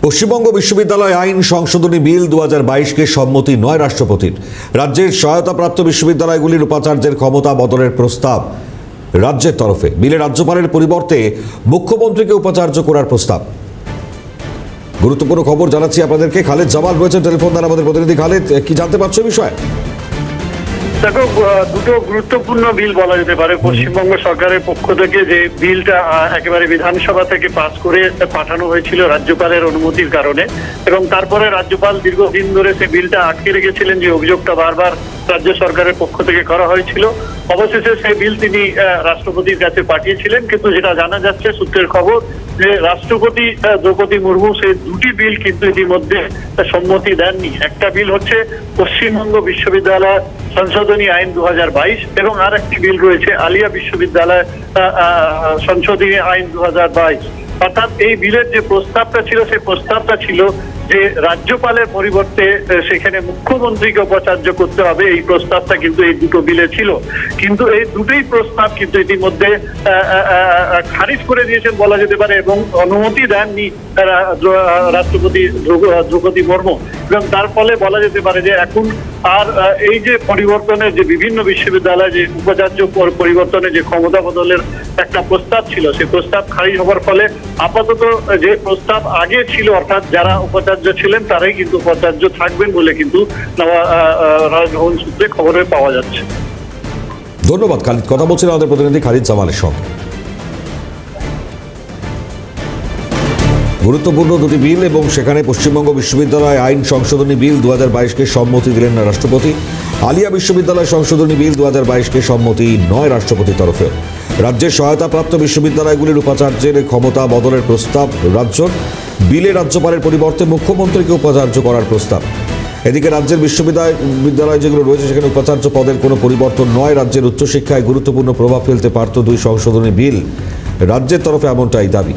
পশ্চিমবঙ্গ বিশ্ববিদ্যালয় আইন সংশোধনী বিল 2022-কে সম্মতি নয় রাষ্ট্রপতির। রাজ্যের সহায়তাপ্রাপ্ত বিশ্ববিদ্যালয়গুলির উপাচার্যের ক্ষমতা বদলের প্রস্তাব রাজ্যের তরফে। বিলে রাজ্যপালের পরিবর্তে মুখ্যমন্ত্রীকে উপাচার্য করার প্রস্তাব। গুরুত্বপূর্ণ খবর জানাচ্ছি আপনাদেরকে। খালেদ জামাল রয়েছেন টেলিফোন দ্বারা, আমাদের প্রতিনিধি। খালেদ, কি জানতে পারছো বিষয়? দেখো, দুটো গুরুত্বপূর্ণ বিল বলা যেতে পারে। পশ্চিমবঙ্গ সরকারের পক্ষ থেকে যে বিলটা একেবারে বিধানসভা থেকে পাস করে পাঠানো হয়েছিল রাজ্যপালের অনুমতির কারণে, এবং তারপরে রাজ্যপাল দীর্ঘদিন ধরে সেই বিলটা আটকে রেখেছিলেন, যে অভিযোগটা বারবার রাজ্য সরকারের পক্ষ থেকে করা হয়েছিল। অবশেষে সেই বিল তিনি রাষ্ট্রপতির কাছে পাঠিয়েছিলেন, কিন্তু যেটা জানা যাচ্ছে সূত্রের খবর যে রাষ্ট্রপতি দ্রৌপদী মুর্মু সেই দুটি বিল কিন্তু ইতিমধ্যে সম্মতি দেননি। একটা বিল হচ্ছে পশ্চিমবঙ্গ বিশ্ববিদ্যালয় সংশোধনী আইন 2022, এবং আর একটি বিল রয়েছে আলিয়া বিশ্ববিদ্যালয় সংশোধনী আইন 2022। অর্থাৎ এই বিলের যে প্রস্তাবটা ছিল, সেই প্রস্তাবটা ছিল যে রাজ্যপালের পরিবর্তে সেখানে মুখ্যমন্ত্রীকে উপাচার্য করতে হবে। এই প্রস্তাবটা কিন্তু এই দুটো বিলে ছিল, কিন্তু এই দুটোই প্রস্তাব কিন্তু ইতিমধ্যে খারিজ করে দিয়েছেন বলা যেতে পারে, এবং অনুমতি দেননি রাষ্ট্রপতি দ্রৌপদী মুর্মু। এবং তার ফলে বলা যেতে পারে যে এখন আর এই যে পরিবর্তনের যে বিভিন্ন বিশ্ববিদ্যালয়ে যে উপাচার্য পরিবর্তনের যে ক্ষমতা বদলের একটা প্রস্তাব ছিল, সেই প্রস্তাব খারিজ হওয়ার ফলে আপাতত যে প্রস্তাব আগে ছিল, অর্থাৎ যারা উপাচার্য ছিলেন তারাই কিন্তু উপাচার্য থাকবেন বলে কিন্তু রাজভবন সূত্রে খবরে পাওয়া যাচ্ছে। ধন্যবাদ খালিদ। কথা বলছিলেন আমাদের প্রতিনিধি খালিদ জামালের সঙ্গে। গুরুত্বপূর্ণ দুটি বিল এবং সেখানে পশ্চিমবঙ্গ বিশ্ববিদ্যালয় আইন সংশোধনী বিল 2022-কে সম্মতি দিলেন না রাষ্ট্রপতি। আলিয়া বিশ্ববিদ্যালয় সংশোধনী বিল 2022-কে সম্মতি নয় রাষ্ট্রপতির তরফে। রাজ্যের সহায়তাপ্রাপ্ত বিশ্ববিদ্যালয়গুলির উপাচার্যের ক্ষমতা বদলের প্রস্তাব রাজ্যের। বিলে রাজ্যপালের পরিবর্তে মুখ্যমন্ত্রীকে উপাচার্য করার প্রস্তাব। এদিকে রাজ্যের বিশ্ববিদ্যালয় যেগুলো রয়েছে সেখানে উপাচার্য পদের কোনো পরিবর্তন নয়। রাজ্যের উচ্চশিক্ষায় গুরুত্বপূর্ণ প্রভাব ফেলতে পারত দুই সংশোধনী বিল। রাজ্যের তরফে এমনটাই দাবি।